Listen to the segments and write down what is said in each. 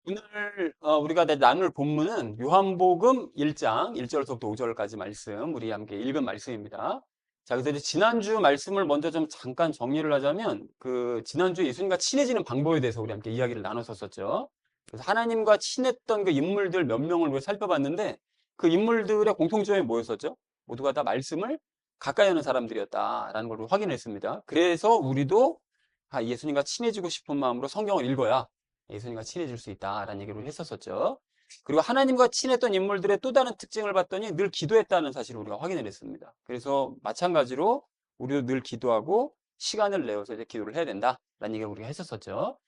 오늘 우리가 나눌 본문은 요한복음 1장 1절부터 5절까지 말씀 우리 함께 읽은 말씀입니다. 자, 그래서 이제 지난주 말씀을 먼저 좀 잠깐 정리를 하자면 그 지난주 예수님과 친해지는 방법에 대해서 우리 함께 이야기를 나눴었죠. 그래서 하나님과 친했던 그 인물들 몇 명을 우리가 살펴봤는데 그 인물들의 공통점이 뭐였었죠? 모두가 다 말씀을 가까이 하는 사람들이었다라는 걸 확인했습니다. 그래서 우리도 예수님과 친해지고 싶은 마음으로 성경을 읽어야 예수님과 친해질 수 있다라는 얘기를 했었었죠. 그리고 하나님과 친했던 인물들의 또 다른 특징을 봤더니 늘 기도했다는 사실을 우리가 확인을 했습니다. 그래서 마찬가지로 우리도 늘 기도하고 시간을 내어서 이제 기도를 해야 된다라는 얘기를 우리가 했었었죠.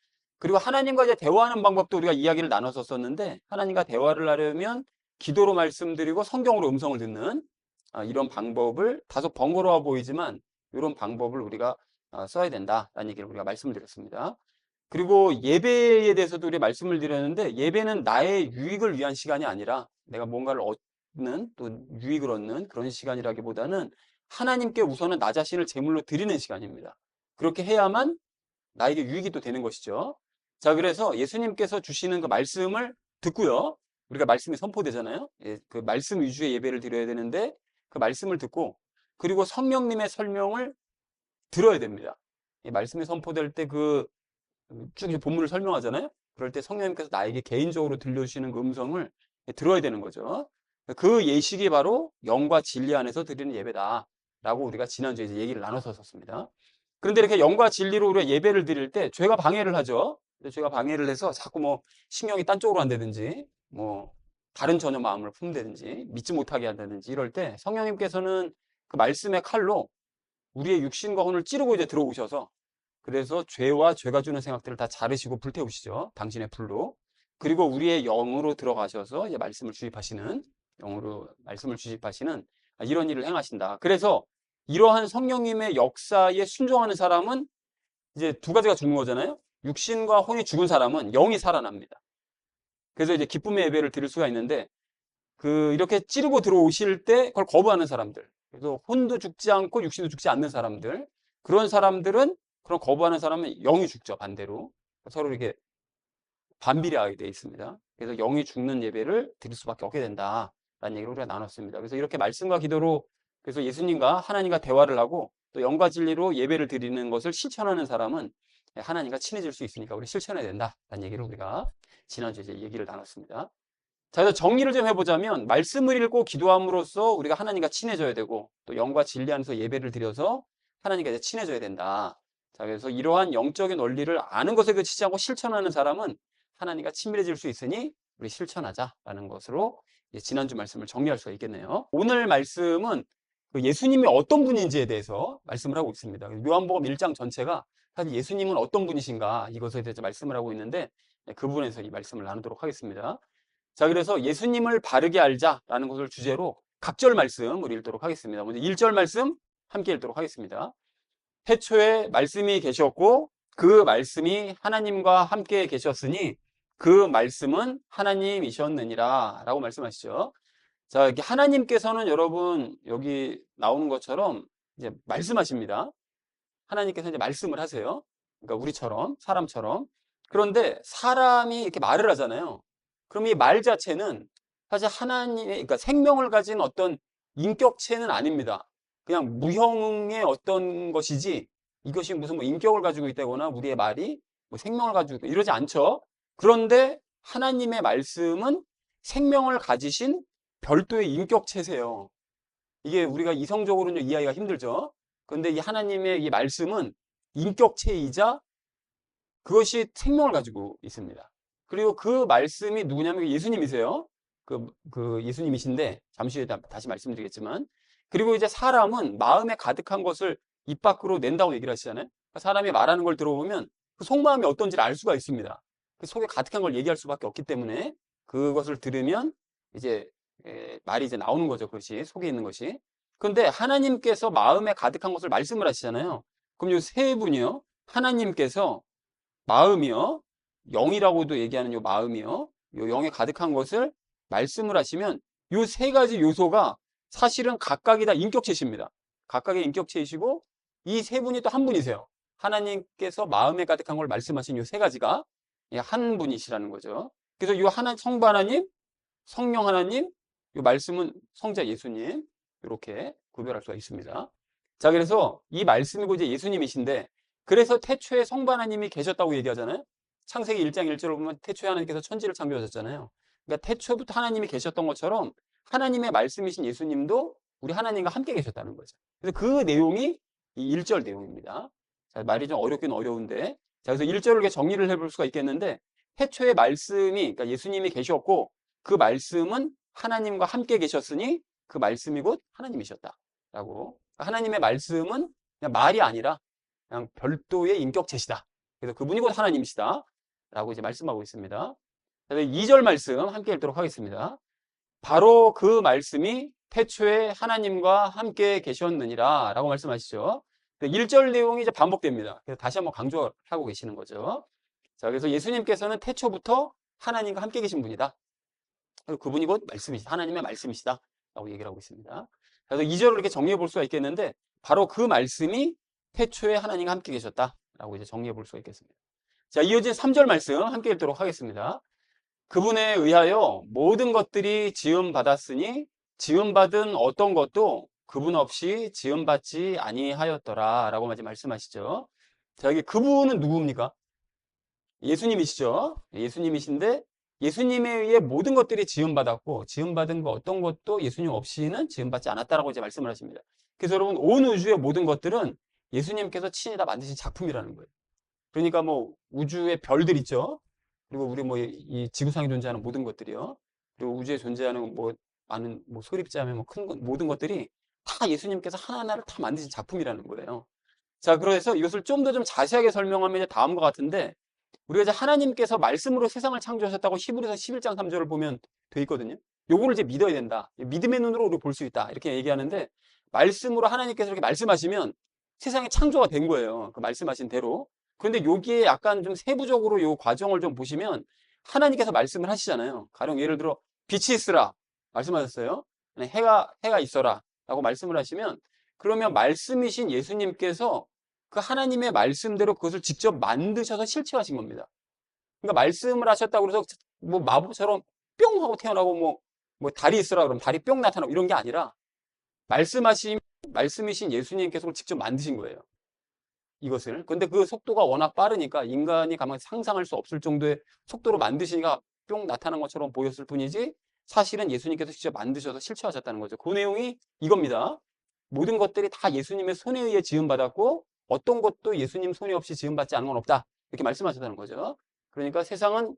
그리고 하나님과 이제 대화하는 방법도 우리가 이야기를 나눴었었는데 하나님과 대화를 하려면 기도로 말씀드리고 성경으로 음성을 듣는 이런 방법을 다소 번거로워 보이지만 이런 방법을 우리가 써야 된다라는 얘기를 우리가 말씀을 드렸습니다. 그리고 예배에 대해서도 우리 말씀을 드렸는데 예배는 나의 유익을 위한 시간이 아니라 내가 뭔가를 얻는 또 유익을 얻는 그런 시간이라기보다는 하나님께 우선은 나 자신을 제물로 드리는 시간입니다. 그렇게 해야만 나에게 유익이 또 되는 것이죠. 자, 그래서 예수님께서 주시는 그 말씀을 듣고요. 우리가 말씀이 선포되잖아요. 그 말씀 위주의 예배를 드려야 되는데 그 말씀을 듣고 그리고 성령님의 설명을 들어야 됩니다. 이 말씀이 선포될 때그 쭉 본문을 설명하잖아요. 그럴 때 성령님께서 나에게 개인적으로 들려주시는 그 음성을 들어야 되는 거죠. 그 예식이 바로 영과 진리 안에서 드리는 예배다라고 우리가 지난주에 이제 얘기를 나눴었습니다. 그런데 이렇게 영과 진리로 우리가 예배를 드릴 때 죄가 방해를 하죠. 죄가 방해를 해서 자꾸 뭐 신경이 딴 쪽으로 한다든지 뭐 다른 전혀 마음을 품다든지 믿지 못하게 한다든지 이럴 때 성령님께서는 그 말씀의 칼로 우리의 육신과 혼을 찌르고 이제 들어오셔서 그래서 죄와 죄가 주는 생각들을 다 자르시고 불태우시죠. 당신의 불로. 그리고 우리의 영으로 들어가셔서 이제 말씀을 주입하시는, 영으로 말씀을 주입하시는 이런 일을 행하신다. 그래서 이러한 성령님의 역사에 순종하는 사람은 이제 두 가지가 죽는 거잖아요. 육신과 혼이 죽은 사람은 영이 살아납니다. 그래서 이제 기쁨의 예배를 드릴 수가 있는데 이렇게 찌르고 들어오실 때 그걸 거부하는 사람들. 그래서 혼도 죽지 않고 육신도 죽지 않는 사람들. 그런 사람들은 그런 거부하는 사람은 영이 죽죠. 반대로. 서로 이렇게 반비례하게 되어 있습니다. 그래서 영이 죽는 예배를 드릴 수밖에 없게 된다라는 얘기를 우리가 나눴습니다. 그래서 이렇게 말씀과 기도로 그래서 예수님과 하나님과 대화를 하고 또 영과 진리로 예배를 드리는 것을 실천하는 사람은 하나님과 친해질 수 있으니까 우리 실천해야 된다라는 얘기를 우리가 지난주에 이제 얘기를 나눴습니다. 자, 그래서 정리를 좀 해보자면 말씀을 읽고 기도함으로써 우리가 하나님과 친해져야 되고 또 영과 진리 안에서 예배를 드려서 하나님과 이제 친해져야 된다. 자, 그래서 이러한 영적인 원리를 아는 것에 그치지 않고 실천하는 사람은 하나님과 친밀해질 수 있으니 우리 실천하자라는 것으로 지난주 말씀을 정리할 수가 있겠네요. 오늘 말씀은 그 예수님이 어떤 분인지에 대해서 말씀을 하고 있습니다. 요한복음 1장 전체가 사실 예수님은 어떤 분이신가 이것에 대해서 말씀을 하고 있는데 그 부분에서 이 말씀을 나누도록 하겠습니다. 자, 그래서 예수님을 바르게 알자라는 것을 주제로 각절 말씀 우리 읽도록 하겠습니다. 먼저 1절 말씀 함께 읽도록 하겠습니다. 태초에 말씀이 계셨고 그 말씀이 하나님과 함께 계셨으니 그 말씀은 하나님이셨느니라 라고 말씀하시죠. 자, 이렇게 하나님께서는 여러분 여기 나오는 것처럼 이제 말씀하십니다. 하나님께서 이제 말씀을 하세요. 그러니까 우리처럼 사람처럼. 그런데 사람이 이렇게 말을 하잖아요. 그럼 이 말 자체는 사실 하나님의 그러니까 생명을 가진 어떤 인격체는 아닙니다. 그냥 무형의 어떤 것이지 이것이 무슨 뭐 인격을 가지고 있다거나 우리의 말이 뭐 생명을 가지고 있다 이러지 않죠. 그런데 하나님의 말씀은 생명을 가지신 별도의 인격체세요. 이게 우리가 이성적으로는 이해하기가 힘들죠. 그런데 이 하나님의 이 말씀은 인격체이자 그것이 생명을 가지고 있습니다. 그리고 그 말씀이 누구냐면 예수님이세요. 그 예수님이신데 잠시 후에 다시 말씀드리겠지만 그리고 이제 사람은 마음에 가득한 것을 입 밖으로 낸다고 얘기를 하시잖아요. 그러니까 사람이 말하는 걸 들어보면 그 속마음이 어떤지를 알 수가 있습니다. 그 속에 가득한 걸 얘기할 수밖에 없기 때문에 그것을 들으면 이제 말이 이제 나오는 거죠. 그것이 속에 있는 것이. 그런데 하나님께서 마음에 가득한 것을 말씀을 하시잖아요. 그럼 이 세 분이요. 하나님께서 마음이요. 영이라고도 얘기하는 요 마음이요. 요 영에 가득한 것을 말씀을 하시면 요 세 가지 요소가 사실은 각각이 다 인격체십니다. 각각의 인격체이시고 이 세 분이 또 한 분이세요. 하나님께서 마음에 가득한 걸 말씀하신 요 세 가지가 한 분이시라는 거죠. 그래서 이 성부 하나님, 성령 하나님, 이 말씀은 성자 예수님, 이렇게 구별할 수가 있습니다. 자, 그래서 이 말씀이고 이제 예수님이신데, 그래서 태초에 성부 하나님이 계셨다고 얘기하잖아요. 창세기 1장 1절을 보면 태초에 하나님께서 천지를 창조하셨잖아요. 그러니까 태초부터 하나님이 계셨던 것처럼 하나님의 말씀이신 예수님도 우리 하나님과 함께 계셨다는 거죠. 그래서 그 내용이 이 1절 내용입니다. 자, 말이 좀 어렵긴 어려운데, 자, 그래서 1절을 이렇게 정리를 해볼 수가 있겠는데, 태초의 말씀이, 그러니까 예수님이 계셨고, 그 말씀은 하나님과 함께 계셨으니 그 말씀이 곧 하나님이셨다라고. 하나님의 말씀은 그냥 말이 아니라 그냥 별도의 인격체시다. 그래서 그분이 곧 하나님이시다라고 이제 말씀하고 있습니다. 그래서 2절 말씀 함께 읽도록 하겠습니다. 바로 그 말씀이 태초에 하나님과 함께 계셨느니라 라고 말씀하시죠. 1절 내용이 이제 반복됩니다. 그래서 다시 한번 강조하고 계시는 거죠. 자, 그래서 예수님께서는 태초부터 하나님과 함께 계신 분이다. 그분이 곧 말씀이시다. 하나님의 말씀이시다. 라고 얘기를 하고 있습니다. 그래서 2절을 이렇게 정리해 볼 수가 있겠는데, 바로 그 말씀이 태초에 하나님과 함께 계셨다. 라고 이제 정리해 볼 수가 있겠습니다. 자, 이어진 3절 말씀 함께 읽도록 하겠습니다. 그분에 의하여 모든 것들이 지음받았으니 지음받은 어떤 것도 그분 없이 지음받지 아니하였더라. 라고 말씀하시죠. 자, 여기 그분은 누굽니까? 예수님이시죠. 예수님이신데 예수님에 의해 모든 것들이 지음받았고 지음받은 거 어떤 것도 예수님 없이는 지음받지 않았다라고 이제 말씀을 하십니다. 그래서 여러분 온 우주의 모든 것들은 예수님께서 친히 다 만드신 작품이라는 거예요. 그러니까 뭐 우주의 별들 있죠. 그리고 우리 뭐 이 지구상에 존재하는 모든 것들이요. 그리고 우주에 존재하는 뭐 많은 뭐 소립자면 뭐 큰 모든 것들이 다 예수님께서 하나하나를 다 만드신 작품이라는 거예요. 자, 그래서 이것을 좀 더 좀 자세하게 설명하면 이제 다음과 같은데, 우리가 이제 하나님께서 말씀으로 세상을 창조하셨다고 히브리서 11장 3절을 보면 돼 있거든요. 요거를 이제 믿어야 된다. 믿음의 눈으로 우리 볼 수 있다. 이렇게 얘기하는데, 말씀으로 하나님께서 이렇게 말씀하시면 세상이 창조가 된 거예요. 그 말씀하신 대로. 그런데 여기에 약간 좀 세부적으로 요 과정을 좀 보시면 하나님께서 말씀을 하시잖아요. 가령 예를 들어 빛이 있으라 말씀하셨어요. 해가 있어라 라고 말씀을 하시면, 그러면 말씀이신 예수님께서 그 하나님의 말씀대로 그것을 직접 만드셔서 실체하신 겁니다. 그러니까 말씀을 하셨다고 해서 뭐 마법처럼 뿅 하고 태어나고 뭐 달이 있으라 그러면 달이 뿅 나타나고 이런 게 아니라, 말씀이신 예수님께서 직접 만드신 거예요. 이것을. 근데 그 속도가 워낙 빠르니까 인간이 가만 상상할 수 없을 정도의 속도로 만드시니까 뿅 나타난 것처럼 보였을 뿐이지, 사실은 예수님께서 직접 만드셔서 실체하셨다는 거죠. 그 내용이 이겁니다. 모든 것들이 다 예수님의 손에 의해 지음받았고 어떤 것도 예수님 손이 없이 지음받지 않은 건 없다. 이렇게 말씀하셨다는 거죠. 그러니까 세상은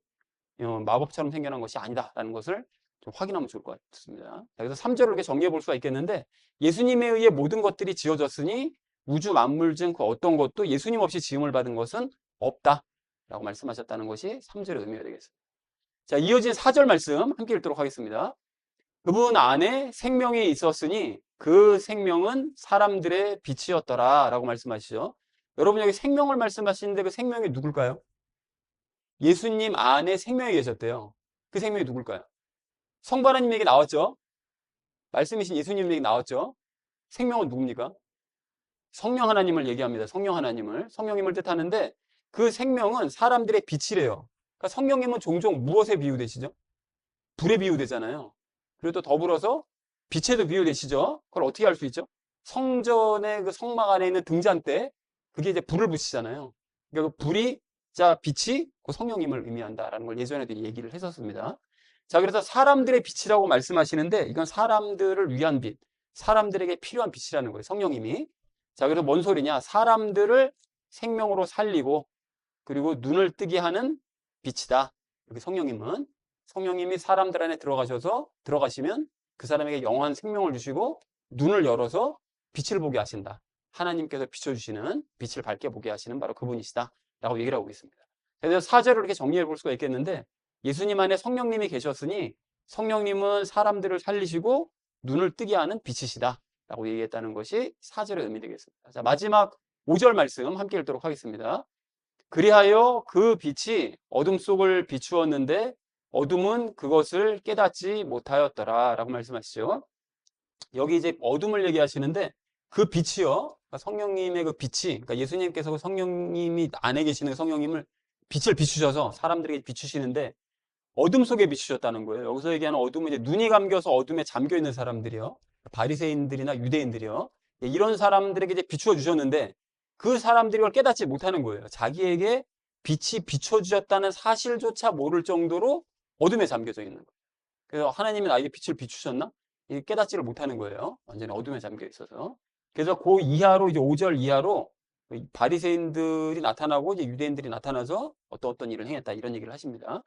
마법처럼 생겨난 것이 아니다라는 것을 좀 확인하면 좋을 것 같습니다. 그래서 3절을 이렇게 정리해 볼 수가 있겠는데, 예수님에 의해 모든 것들이 지어졌으니 우주 만물 중 그 어떤 것도 예수님 없이 지음을 받은 것은 없다 라고 말씀하셨다는 것이 3절의 의미가 되겠습니다. 자, 이어진 4절 말씀 함께 읽도록 하겠습니다. 그분 안에 생명이 있었으니 그 생명은 사람들의 빛이었더라 라고 말씀하시죠. 여러분 여기 생명을 말씀하시는데 그 생명이 누굴까요? 예수님 안에 생명이 계셨대요. 그 생명이 누굴까요? 성부 하나님 얘기 나왔죠? 말씀이신 예수님 얘기 나왔죠? 생명은 누굽니까? 성령 하나님을 얘기합니다. 성령 하나님을. 성령님을 뜻하는데 그 생명은 사람들의 빛이래요. 그러니까 성령님은 종종 무엇에 비유되시죠? 불에 비유되잖아요. 그리고 또 더불어서 빛에도 비유되시죠? 그걸 어떻게 알 수 있죠? 성전의 그 성막 안에 있는 등잔대, 그게 이제 불을 붙이잖아요. 그러니까 그 불이, 자, 빛이 그 성령님을 의미한다라는 걸 예전에도 얘기를 했었습니다. 자, 그래서 사람들의 빛이라고 말씀하시는데 이건 사람들을 위한 빛, 사람들에게 필요한 빛이라는 거예요. 성령님이. 자, 그래서 뭔 소리냐? 사람들을 생명으로 살리고 그리고 눈을 뜨게 하는 빛이다. 이렇게 성령님이 사람들 안에 들어가시면 그 사람에게 영원한 생명을 주시고 눈을 열어서 빛을 보게 하신다. 하나님께서 비춰주시는 빛을 밝게 보게 하시는 바로 그분이시다 라고 얘기를 하고 있습니다. 그래서 4절을 이렇게 정리해 볼 수가 있겠는데, 예수님 안에 성령님이 계셨으니 성령님은 사람들을 살리시고 눈을 뜨게 하는 빛이시다 라고 얘기했다는 것이 4절의 의미 되겠습니다. 자, 마지막 5절 말씀 함께 읽도록 하겠습니다. 그리하여 그 빛이 어둠 속을 비추었는데 어둠은 그것을 깨닫지 못하였더라 라고 말씀하시죠. 여기 이제 어둠을 얘기하시는데 그 빛이요, 그러니까 성령님의 그 빛이, 그러니까 예수님께서 성령님이 안에 계시는 성령님을 빛을 비추셔서 사람들에게 비추시는데 어둠 속에 비추셨다는 거예요. 여기서 얘기하는 어둠은 이제 눈이 감겨서 어둠에 잠겨 있는 사람들이요. 바리새인들이나 유대인들이요. 예, 이런 사람들에게 이제 비추어 주셨는데 그 사람들이 그걸 깨닫지 못하는 거예요. 자기에게 빛이 비춰 주셨다는 사실조차 모를 정도로 어둠에 잠겨져 있는 거예요. 그래서 하나님이 나에게 빛을 비추셨나? 이게 깨닫지를 못하는 거예요. 완전히 어둠에 잠겨 있어서. 그래서 그 이하로 이제 5절 이하로 바리새인들이 나타나고 이제 유대인들이 나타나서 어떤 일을 행했다 이런 얘기를 하십니다.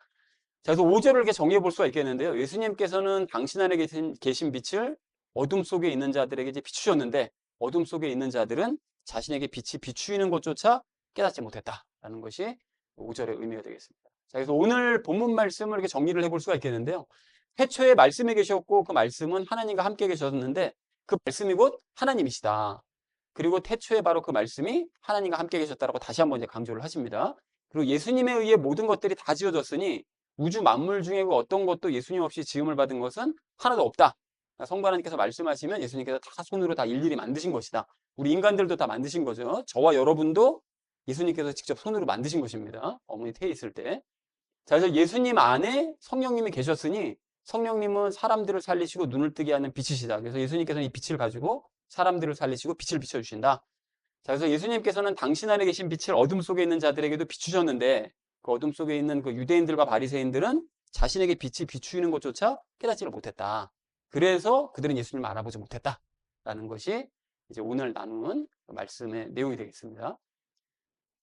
자, 그래서 5절을 이렇게 정리해 볼 수가 있겠는데요. 예수님께서는 당신 안에 계신 빛을 어둠 속에 있는 자들에게 이제 비추셨는데 어둠 속에 있는 자들은 자신에게 빛이 비추이는 것조차 깨닫지 못했다라는 것이 5절의 의미가 되겠습니다. 자, 그래서 오늘 본문 말씀을 이렇게 정리를 해볼 수가 있겠는데요. 태초에 말씀이 계셨고 그 말씀은 하나님과 함께 계셨는데 그 말씀이 곧 하나님이시다. 그리고 태초에 바로 그 말씀이 하나님과 함께 계셨다라고 다시 한번 이제 강조를 하십니다. 그리고 예수님에 의해 모든 것들이 다 지어졌으니 우주 만물 중에 그 어떤 것도 예수님 없이 지음을 받은 것은 하나도 없다. 성부 하나님께서 말씀하시면 예수님께서 다 손으로 다 일일이 만드신 것이다. 우리 인간들도 다 만드신 거죠. 저와 여러분도 예수님께서 직접 손으로 만드신 것입니다. 어머니 태에 있을 때. 자, 그래서 예수님 안에 성령님이 계셨으니 성령님은 사람들을 살리시고 눈을 뜨게 하는 빛이시다. 그래서 예수님께서는 이 빛을 가지고 사람들을 살리시고 빛을 비춰주신다. 자, 그래서 예수님께서는 당신 안에 계신 빛을 어둠 속에 있는 자들에게도 비추셨는데 그 어둠 속에 있는 그 유대인들과 바리새인들은 자신에게 빛이 비추이는 것조차 깨닫지를 못했다. 그래서 그들은 예수님을 알아보지 못했다라는 것이 이제 오늘 나누는 말씀의 내용이 되겠습니다.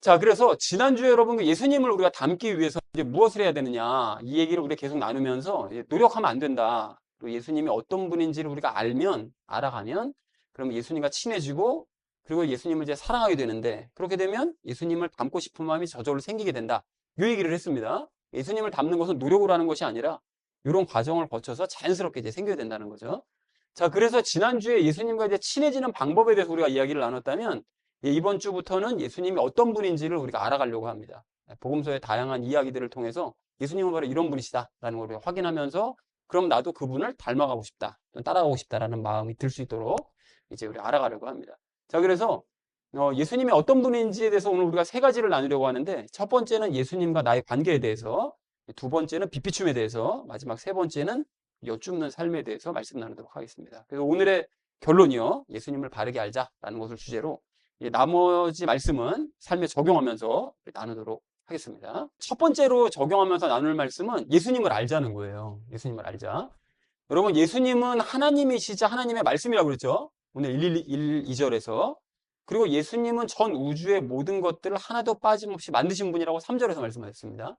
자, 그래서 지난주에 여러분 그 예수님을 우리가 닮기 위해서 이제 무엇을 해야 되느냐 이 얘기를 우리가 계속 나누면서 노력하면 안 된다. 그리고 예수님이 어떤 분인지를 우리가 알아가면 그러면 예수님과 친해지고 그리고 예수님을 이제 사랑하게 되는데 그렇게 되면 예수님을 닮고 싶은 마음이 저절로 생기게 된다. 이 얘기를 했습니다. 예수님을 닮는 것은 노력으로 하는 것이 아니라 이런 과정을 거쳐서 자연스럽게 이제 생겨야 된다는 거죠. 자, 그래서 지난주에 예수님과 이제 친해지는 방법에 대해서 우리가 이야기를 나눴다면 이번 주부터는 예수님이 어떤 분인지를 우리가 알아가려고 합니다. 복음서의 다양한 이야기들을 통해서 예수님은 바로 이런 분이시다라는 걸 우리가 확인하면서 그럼 나도 그분을 닮아가고 싶다, 따라가고 싶다라는 마음이 들 수 있도록 이제 우리 알아가려고 합니다. 자, 그래서 예수님이 어떤 분인지에 대해서 오늘 우리가 세 가지를 나누려고 하는데 첫 번째는 예수님과 나의 관계에 대해서, 두 번째는 빛비춤에 대해서, 마지막 세 번째는 여쭙는 삶에 대해서 말씀 나누도록 하겠습니다. 그래서 오늘의 결론이요, 예수님을 바르게 알자라는 것을 주제로 나머지 말씀은 삶에 적용하면서 나누도록 하겠습니다. 첫 번째로 적용하면서 나눌 말씀은 예수님을 알자는 거예요. 예수님을 알자. 여러분, 예수님은 하나님이시자 하나님의 말씀이라고 그랬죠. 오늘 2절에서. 그리고 예수님은 전 우주의 모든 것들을 하나도 빠짐없이 만드신 분이라고 3절에서 말씀하셨습니다.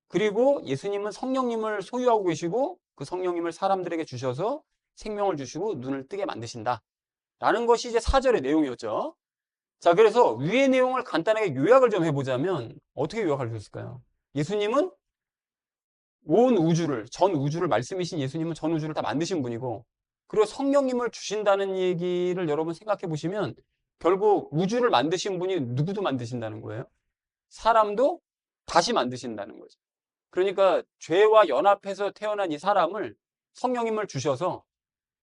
그리고 예수님은 성령님을 소유하고 계시고 그 성령님을 사람들에게 주셔서 생명을 주시고 눈을 뜨게 만드신다. 라는 것이 이제 4절의 내용이었죠. 자, 그래서 위의 내용을 간단하게 요약을 좀 해보자면 어떻게 요약할 수 있을까요? 예수님은 전 우주를 말씀이신 예수님은 전 우주를 다 만드신 분이고 그리고 성령님을 주신다는 얘기를 여러분 생각해 보시면 결국 우주를 만드신 분이 누구도 만드신다는 거예요. 사람도 다시 만드신다는 거죠. 그러니까 죄와 연합해서 태어난 이 사람을 성령님을 주셔서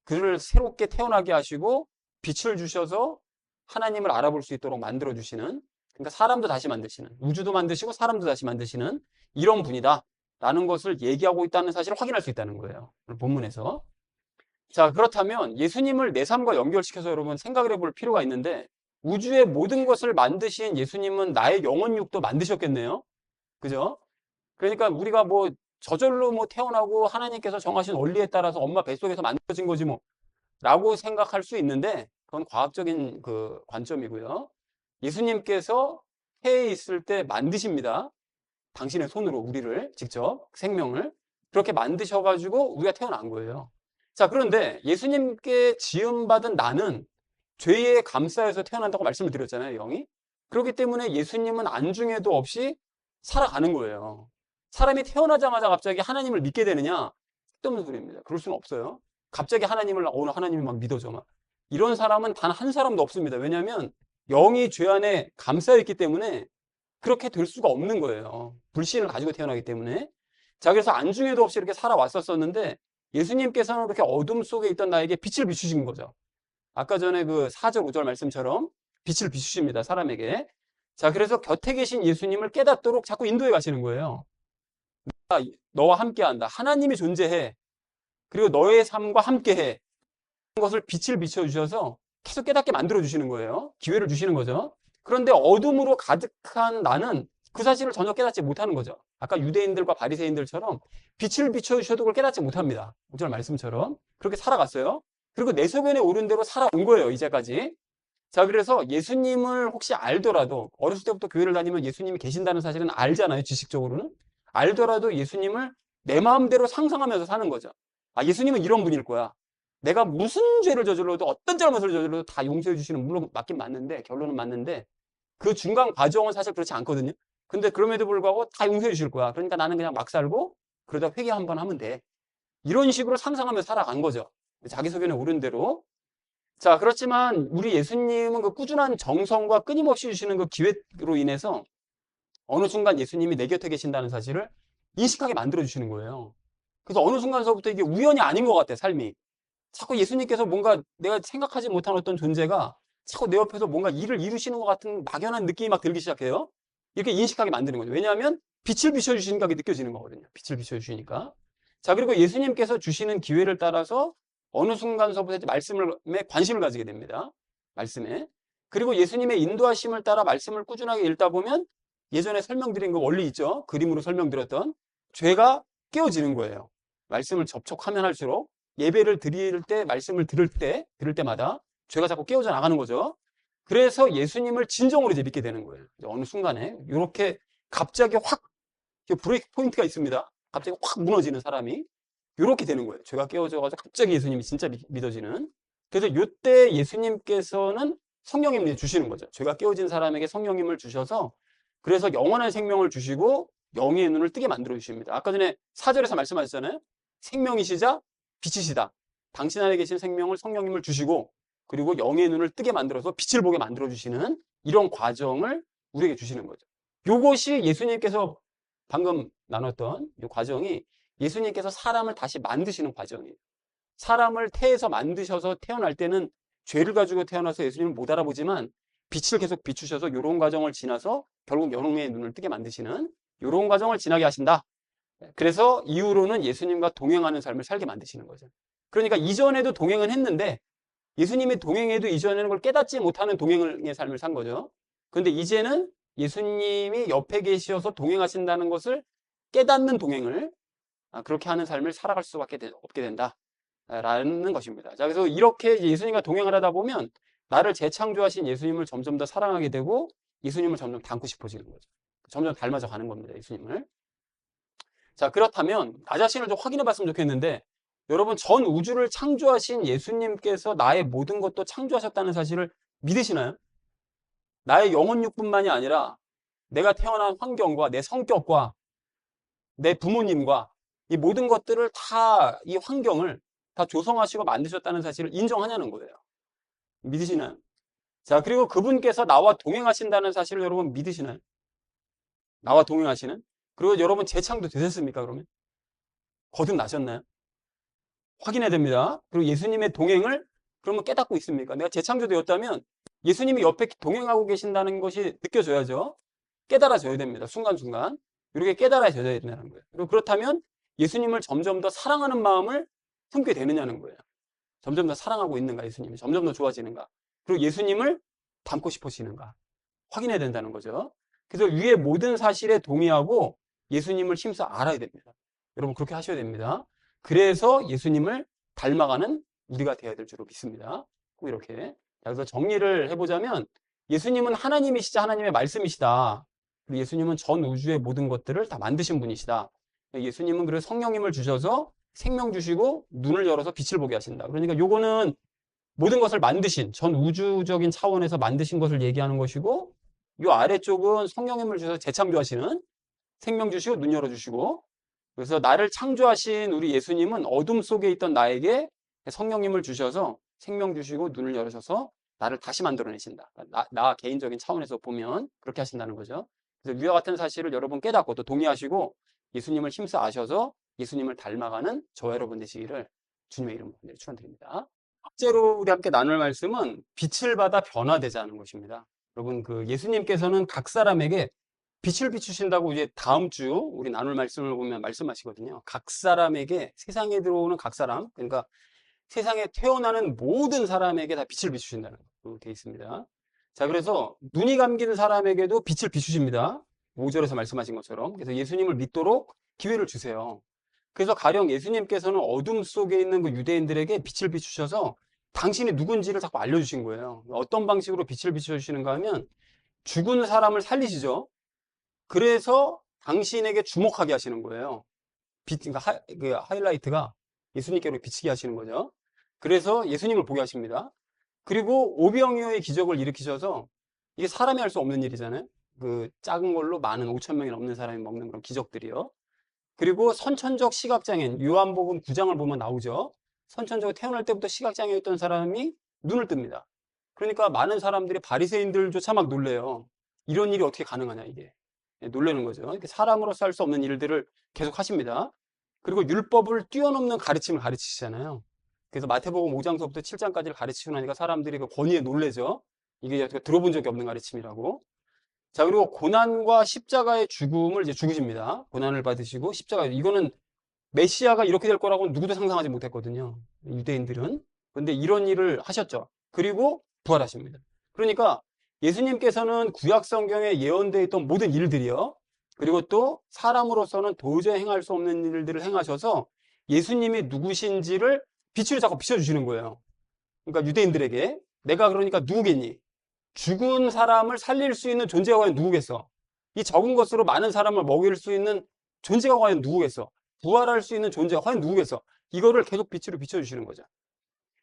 그를 새롭게 태어나게 하시고 빛을 주셔서 하나님을 알아볼 수 있도록 만들어주시는, 그러니까 사람도 다시 만드시는, 우주도 만드시고 사람도 다시 만드시는 이런 분이다 라는 것을 얘기하고 있다는 사실을 확인할 수 있다는 거예요. 본문에서. 자, 그렇다면 예수님을 내 삶과 연결시켜서 여러분 생각을 해볼 필요가 있는데 우주의 모든 것을 만드신 예수님은 나의 영혼 육도 만드셨겠네요. 그죠? 그러니까 우리가 뭐 저절로 뭐 태어나고 하나님께서 정하신 원리에 따라서 엄마 뱃속에서 만들어진 거지 뭐 라고 생각할 수 있는데 그건 과학적인 그 관점이고요. 예수님께서 태에 있을 때 만드십니다. 당신의 손으로 우리를 직접 생명을 그렇게 만드셔가지고 우리가 태어난 거예요. 자, 그런데 예수님께 지음받은 나는 죄에 감싸여서 태어난다고 말씀을 드렸잖아요, 영이. 그렇기 때문에 예수님은 안중에도 없이 살아가는 거예요. 사람이 태어나자마자 갑자기 하나님을 믿게 되느냐? 쓸데없는 소리입니다. 그럴 수는 없어요. 갑자기 하나님이 막 믿어져 막. 이런 사람은 단 한 사람도 없습니다. 왜냐하면 영이 죄 안에 감싸여 있기 때문에 그렇게 될 수가 없는 거예요. 불신을 가지고 태어나기 때문에. 자, 그래서 안중에도 없이 이렇게 살아왔었는데 예수님께서는 그렇게 어둠 속에 있던 나에게 빛을 비추신 거죠. 아까 전에 그 4절, 5절 말씀처럼 빛을 비추십니다. 사람에게. 자, 그래서 곁에 계신 예수님을 깨닫도록 자꾸 인도해 가시는 거예요. 너와 함께한다. 하나님이 존재해. 그리고 너의 삶과 함께해. 그런 것을 빛을 비춰주셔서 계속 깨닫게 만들어주시는 거예요. 기회를 주시는 거죠. 그런데 어둠으로 가득한 나는 그 사실을 전혀 깨닫지 못하는 거죠. 아까 유대인들과 바리새인들처럼 빛을 비춰주셔도 그걸 깨닫지 못합니다. 오늘 말씀처럼. 그렇게 살아갔어요. 그리고 내 소견에 오른 대로 살아온 거예요. 이제까지. 자, 그래서 예수님을 혹시 알더라도 어렸을 때부터 교회를 다니면 예수님이 계신다는 사실은 알잖아요. 지식적으로는. 알더라도 예수님을 내 마음대로 상상하면서 사는 거죠. 아, 예수님은 이런 분일 거야. 내가 무슨 죄를 저질러도 어떤 잘못을 저질러도 다 용서해 주시는, 물론 맞긴 맞는데, 결론은 맞는데 그 중간 과정은 사실 그렇지 않거든요. 근데 그럼에도 불구하고 다 용서해 주실 거야. 그러니까 나는 그냥 막 살고 그러다 회개 한번 하면 돼. 이런 식으로 상상하며 살아간 거죠. 자기 소견에 오른 대로. 자, 그렇지만 우리 예수님은 그 꾸준한 정성과 끊임없이 주시는 그 기회로 인해서 어느 순간 예수님이 내 곁에 계신다는 사실을 인식하게 만들어주시는 거예요. 그래서 어느 순간서부터 이게 우연이 아닌 것 같아, 삶이. 자꾸 예수님께서 뭔가 내가 생각하지 못한 어떤 존재가 자꾸 내 옆에서 뭔가 일을 이루시는 것 같은 막연한 느낌이 막 들기 시작해요. 이렇게 인식하게 만드는 거죠. 왜냐하면 빛을 비춰주시니까 그게 느껴지는 거거든요. 빛을 비춰주시니까. 자, 그리고 예수님께서 주시는 기회를 따라서 어느 순간서부터 이제 말씀에 관심을 가지게 됩니다. 말씀에. 그리고 예수님의 인도하심을 따라 말씀을 꾸준하게 읽다 보면 예전에 설명드린 그 원리 있죠. 그림으로 설명드렸던 죄가 깨어지는 거예요. 말씀을 접촉하면 할수록 예배를 드릴 때, 말씀을 들을 때마다 죄가 자꾸 깨어져 나가는 거죠. 그래서 예수님을 진정으로 이제 믿게 되는 거예요. 어느 순간에 이렇게 갑자기 확 브레이크 포인트가 있습니다. 갑자기 확 무너지는 사람이 이렇게 되는 거예요. 죄가 깨어져가지고 갑자기 예수님이 진짜 믿어지는. 그래서 이때 예수님께서는 성령님을 주시는 거죠. 죄가 깨어진 사람에게 성령님을 주셔서 그래서 영원한 생명을 주시고 영의 눈을 뜨게 만들어 주십니다. 아까 전에 4절에서 말씀하셨잖아요. 생명이시자 빛이시다. 당신 안에 계신 생명을 성령님을 주시고 그리고 영의 눈을 뜨게 만들어서 빛을 보게 만들어 주시는 이런 과정을 우리에게 주시는 거죠. 이것이 예수님께서 방금 나눴던 이 과정이 예수님께서 사람을 다시 만드시는 과정이에요. 사람을 태에서 만드셔서 태어날 때는 죄를 가지고 태어나서 예수님을 못 알아보지만 빛을 계속 비추셔서 이런 과정을 지나서 결국 영의 눈을 뜨게 만드시는 이런 과정을 지나게 하신다. 그래서 이후로는 예수님과 동행하는 삶을 살게 만드시는 거죠. 그러니까 이전에도 동행은 했는데 예수님이 동행해도 이전에는 그걸 깨닫지 못하는 동행의 삶을 산 거죠. 그런데 이제는 예수님이 옆에 계셔서 동행하신다는 것을 깨닫는 동행을 그렇게 하는 삶을 살아갈 수밖에 없게 된다라는 것입니다. 자, 그래서 이렇게 예수님과 동행을 하다 보면 나를 재창조하신 예수님을 점점 더 사랑하게 되고 예수님을 점점 닮고 싶어지는 거죠. 점점 닮아져 가는 겁니다. 예수님을. 자, 그렇다면 나 자신을 좀 확인해 봤으면 좋겠는데 여러분 전 우주를 창조하신 예수님께서 나의 모든 것도 창조하셨다는 사실을 믿으시나요? 나의 영혼육뿐만이 아니라 내가 태어난 환경과 내 성격과 내 부모님과 이 모든 것들을 다 이 환경을 다 조성하시고 만드셨다는 사실을 인정하냐는 거예요. 믿으시나요? 자, 그리고 그분께서 나와 동행하신다는 사실을 여러분 믿으시나요? 나와 동행하시는? 그리고 여러분 재창도 되셨습니까, 그러면? 거듭나셨나요? 확인해야 됩니다. 그리고 예수님의 동행을 그러면 깨닫고 있습니까? 내가 재창조되었다면 예수님이 옆에 동행하고 계신다는 것이 느껴져야죠. 깨달아져야 됩니다. 순간순간. 이렇게 깨달아져야 된다는 거예요. 그리고 그렇다면 예수님을 점점 더 사랑하는 마음을 품게 되느냐는 거예요. 점점 더 사랑하고 있는가, 예수님이. 점점 더 좋아지는가. 그리고 예수님을 닮고 싶어지는가. 확인해야 된다는 거죠. 그래서 위의 모든 사실에 동의하고 예수님을 힘써 알아야 됩니다. 여러분 그렇게 하셔야 됩니다. 그래서 예수님을 닮아가는 우리가 되어야 될 줄로 믿습니다. 꼭 이렇게. 그래서 정리를 해보자면 예수님은 하나님이시자 하나님의 말씀이시다. 그리고 예수님은 전 우주의 모든 것들을 다 만드신 분이시다. 예수님은 그래서 성령님을 주셔서 생명 주시고 눈을 열어서 빛을 보게 하신다. 그러니까 요거는 모든 것을 만드신 전 우주적인 차원에서 만드신 것을 얘기하는 것이고 요 아래쪽은 성령님을 주셔서 재창조하시는 생명 주시고 눈 열어주시고 그래서 나를 창조하신 우리 예수님은 어둠 속에 있던 나에게 성령님을 주셔서 생명 주시고 눈을 열으셔서 나를 다시 만들어내신다. 나 개인적인 차원에서 보면 그렇게 하신다는 거죠. 그래서 위와 같은 사실을 여러분 깨닫고 또 동의하시고 예수님을 힘써 아셔서 예수님을 닮아가는 저와 여러분 되시기를 주님의 이름으로 축원드립니다. 첫째로 우리 함께 나눌 말씀은 빛을 받아 변화되자는 것입니다. 여러분 그 예수님께서는 각 사람에게 빛을 비추신다고 이제 다음 주 우리 나눌 말씀을 보면 말씀하시거든요. 각 사람에게 세상에 들어오는 각 사람, 그러니까 세상에 태어나는 모든 사람에게 다 빛을 비추신다는 거 되어 있습니다. 자, 그래서 눈이 감긴 사람에게도 빛을 비추십니다. 5절에서 말씀하신 것처럼. 그래서 예수님을 믿도록 기회를 주세요. 그래서 가령 예수님께서는 어둠 속에 있는 그 유대인들에게 빛을 비추셔서 당신이 누군지를 자꾸 알려주신 거예요. 어떤 방식으로 빛을 비춰주시는가 하면 죽은 사람을 살리시죠. 그래서 당신에게 주목하게 하시는 거예요. 그러니까 그 하이라이트가 예수님께로 비치게 하시는 거죠. 그래서 예수님을 보게 하십니다. 그리고 오병이어의 기적을 일으키셔서 이게 사람이 할 수 없는 일이잖아요. 그 작은 걸로 많은 5천 명이 넘는 사람이 먹는 그런 기적들이요. 그리고 선천적 시각장애인, 요한복음 9장을 보면 나오죠. 선천적으로 태어날 때부터 시각장애였던 사람이 눈을 뜹니다. 그러니까 많은 사람들이 바리새인들조차 막 놀래요. 이런 일이 어떻게 가능하냐 이게. 놀라는 거죠. 이렇게 사람으로서 할 수 없는 일들을 계속 하십니다. 그리고 율법을 뛰어넘는 가르침을 가르치시잖아요. 그래서 마태복음 5장서부터 7장까지를 가르치고 나니까 사람들이 그 권위에 놀래죠. 이게 들어본 적이 없는 가르침이라고. 자, 그리고 고난과 십자가의 죽음을 이제 죽으십니다. 고난을 받으시고 십자가, 이거는 메시아가 이렇게 될 거라고 누구도 상상하지 못했거든요. 유대인들은. 그런데 이런 일을 하셨죠. 그리고 부활하십니다. 그러니까 예수님께서는 구약 성경에 예언되어 있던 모든 일들이요. 그리고 또 사람으로서는 도저히 행할 수 없는 일들을 행하셔서 예수님이 누구신지를 빛으로 자꾸 비춰주시는 거예요. 그러니까 유대인들에게 내가 그러니까 누구겠니? 죽은 사람을 살릴 수 있는 존재가 과연 누구겠어? 이 적은 것으로 많은 사람을 먹일 수 있는 존재가 과연 누구겠어? 부활할 수 있는 존재가 과연 누구겠어? 이거를 계속 빛으로 비춰주시는 거죠.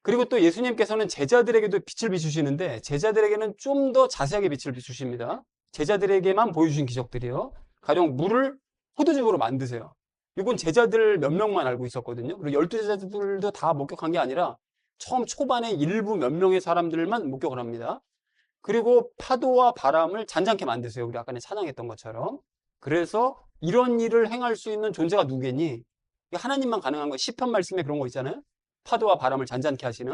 그리고 또 예수님께서는 제자들에게도 빛을 비추시는데 제자들에게는 좀 더 자세하게 빛을 비추십니다. 제자들에게만 보여주신 기적들이요. 가령 물을 포도즙으로 만드세요. 이건 제자들 몇 명만 알고 있었거든요. 그리고 12제자들도 다 목격한 게 아니라 처음 초반에 일부 몇 명의 사람들만 목격을 합니다. 그리고 파도와 바람을 잔잔케 만드세요. 우리 아까 찬양했던 것처럼. 그래서 이런 일을 행할 수 있는 존재가 누구겠니? 하나님만 가능한 거예요. 시편 말씀에 그런 거 있잖아요. 파도와 바람을 잔잔케 하시는.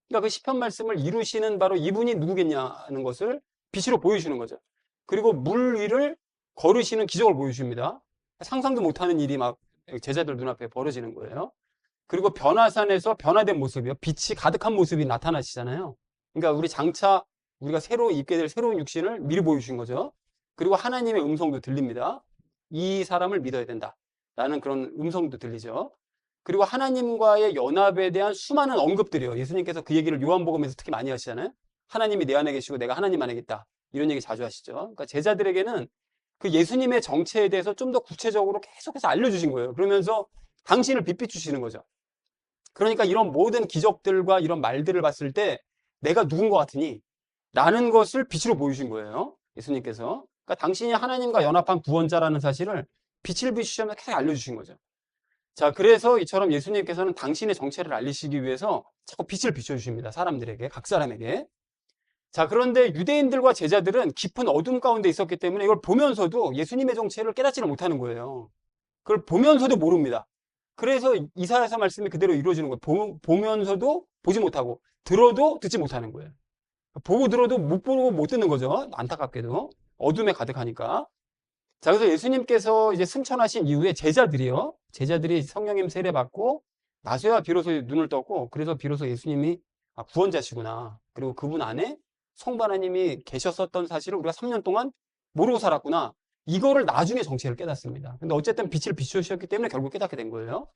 그러니까 그 시편 말씀을 이루시는 바로 이분이 누구겠냐는 것을 빛으로 보여주시는 거죠. 그리고 물 위를 걸으시는 기적을 보여주십니다. 상상도 못하는 일이 막 제자들 눈앞에 벌어지는 거예요. 그리고 변화산에서 변화된 모습이요. 빛이 가득한 모습이 나타나시잖아요. 그러니까 우리 장차 우리가 새로 입게 될 새로운 육신을 미리 보여주신 거죠. 그리고 하나님의 음성도 들립니다. 이 사람을 믿어야 된다. 라는 그런 음성도 들리죠. 그리고 하나님과의 연합에 대한 수많은 언급들이요. 예수님께서 그 얘기를 요한복음에서 특히 많이 하시잖아요. 하나님이 내 안에 계시고 내가 하나님 안에 있다. 이런 얘기 자주 하시죠. 그러니까 제자들에게는 그 예수님의 정체에 대해서 좀 더 구체적으로 계속해서 알려주신 거예요. 그러면서 당신을 빛비추시는 거죠. 그러니까 이런 모든 기적들과 이런 말들을 봤을 때 내가 누군 것 같으니? 라는 것을 빛으로 보여주신 거예요. 예수님께서. 그러니까 당신이 하나님과 연합한 구원자라는 사실을 빛을 비추시면서 계속 알려주신 거죠. 자, 그래서 이처럼 예수님께서는 당신의 정체를 알리시기 위해서 자꾸 빛을 비춰주십니다. 사람들에게, 각 사람에게. 자, 그런데 유대인들과 제자들은 깊은 어둠 가운데 있었기 때문에 이걸 보면서도 예수님의 정체를 깨닫지를 못하는 거예요. 그걸 보면서도 모릅니다. 그래서 이사야서 말씀이 그대로 이루어지는 거예요. 보면서도 보지 못하고, 들어도 듣지 못하는 거예요. 보고 들어도 못 보고 못 듣는 거죠. 안타깝게도. 어둠에 가득하니까. 자, 그래서 예수님께서 이제 승천하신 이후에 제자들이 성령님 세례받고 나서야 비로소 눈을 떴고, 그래서 비로소 예수님이 구원자시구나. 그리고 그분 안에 성부 하나님이 계셨었던 사실을 우리가 3년 동안 모르고 살았구나. 이거를 나중에 정체를 깨닫습니다. 근데 어쨌든 빛을 비추셨기 때문에 결국 깨닫게 된 거예요.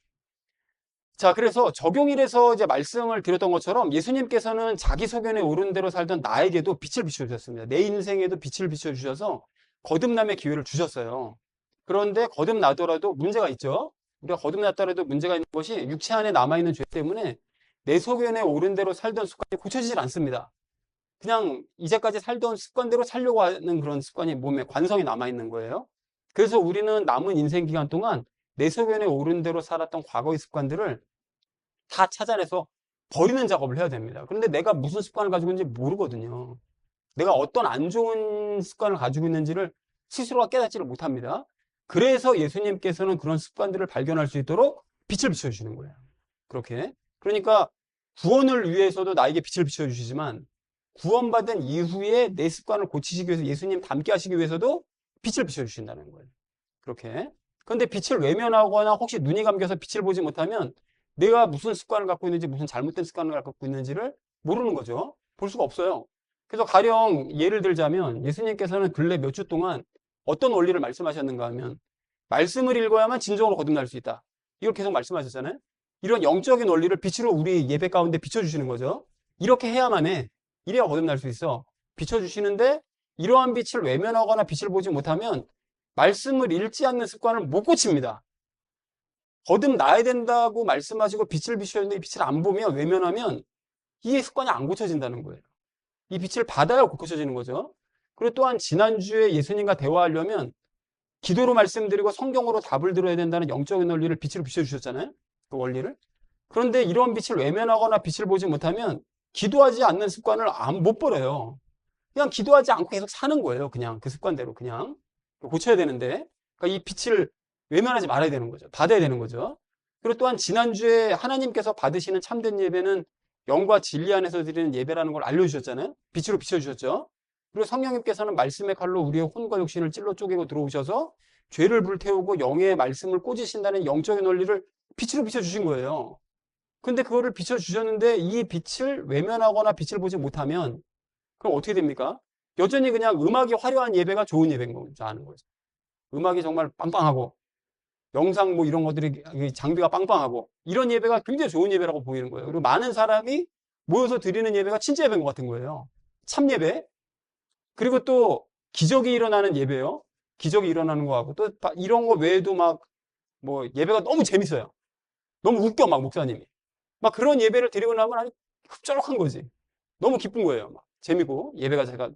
자, 그래서 적용일에서 이제 말씀을 드렸던 것처럼 예수님께서는 자기 소견에 오른 대로 살던 나에게도 빛을 비춰주셨습니다. 내 인생에도 빛을 비춰주셔서 거듭남의 기회를 주셨어요. 그런데 거듭나더라도 문제가 있죠. 우리가 거듭났더라도 문제가 있는 것이 육체 안에 남아있는 죄 때문에 내 소견에 오른 대로 살던 습관이 고쳐지질 않습니다. 그냥 이제까지 살던 습관대로 살려고 하는 그런 습관이 몸에 관성이 남아있는 거예요. 그래서 우리는 남은 인생 기간 동안 내 소견에 오른 대로 살았던 과거의 습관들을 다 찾아내서 버리는 작업을 해야 됩니다. 그런데 내가 무슨 습관을 가지고 있는지 모르거든요. 내가 어떤 안 좋은 습관을 가지고 있는지를 스스로가 깨닫지를 못합니다. 그래서 예수님께서는 그런 습관들을 발견할 수 있도록 빛을 비춰주시는 거예요. 그렇게. 그러니까 구원을 위해서도 나에게 빛을 비춰주시지만 구원받은 이후에 내 습관을 고치시기 위해서 예수님 닮게 하시기 위해서도 빛을 비춰주신다는 거예요. 그렇게. 그런데 빛을 외면하거나 혹시 눈이 감겨서 빛을 보지 못하면 내가 무슨 습관을 갖고 있는지, 무슨 잘못된 습관을 갖고 있는지를 모르는 거죠. 볼 수가 없어요. 그래서 가령 예를 들자면 예수님께서는 근래 몇 주 동안 어떤 원리를 말씀하셨는가 하면 말씀을 읽어야만 진정으로 거듭날 수 있다. 이걸 계속 말씀하셨잖아요. 이런 영적인 원리를 빛으로 우리 예배 가운데 비춰주시는 거죠. 이렇게 해야만 해. 이래야 거듭날 수 있어. 비춰주시는데 이러한 빛을 외면하거나 빛을 보지 못하면 말씀을 읽지 않는 습관을 못 고칩니다. 거듭나야 된다고 말씀하시고 빛을 비추셨는데 이 빛을 안 보면 외면하면 이 습관이 안 고쳐진다는 거예요. 이 빛을 받아야 고쳐지는 거죠. 그리고 또한 지난주에 예수님과 대화하려면 기도로 말씀드리고 성경으로 답을 들어야 된다는 영적인 원리를 빛으로 비춰주셨잖아요. 그 원리를. 그런데 이런 빛을 외면하거나 빛을 보지 못하면 기도하지 않는 습관을 못 버려요. 그냥 기도하지 않고 계속 사는 거예요. 그냥 그 습관대로 그냥. 고쳐야 되는데. 그러니까 이 빛을 외면하지 말아야 되는 거죠. 받아야 되는 거죠. 그리고 또한 지난주에 하나님께서 받으시는 참된 예배는 영과 진리 안에서 드리는 예배라는 걸 알려주셨잖아요. 빛으로 비춰주셨죠. 그리고 성령님께서는 말씀의 칼로 우리의 혼과 육신을 찔러 쪼개고 들어오셔서 죄를 불태우고 영의 말씀을 꽂으신다는 영적인 원리를 빛으로 비춰주신 거예요. 근데 그거를 비춰주셨는데 이 빛을 외면하거나 빛을 보지 못하면 그럼 어떻게 됩니까? 여전히 그냥 음악이 화려한 예배가 좋은 예배인 거죠. 아는 거죠. 음악이 정말 빵빵하고 영상 뭐 이런 것들이 장비가 빵빵하고 이런 예배가 굉장히 좋은 예배라고 보이는 거예요. 그리고 많은 사람이 모여서 드리는 예배가 진짜 예배인 것 같은 거예요. 참 예배. 그리고 또 기적이 일어나는 예배요. 기적이 일어나는 거하고 또 이런 거 외에도 막 뭐 예배가 너무 재밌어요. 너무 웃겨 막 목사님이. 막 그런 예배를 드리고 나면 아주 흡족한 거지. 너무 기쁜 거예요. 막 재미고 예배가 제가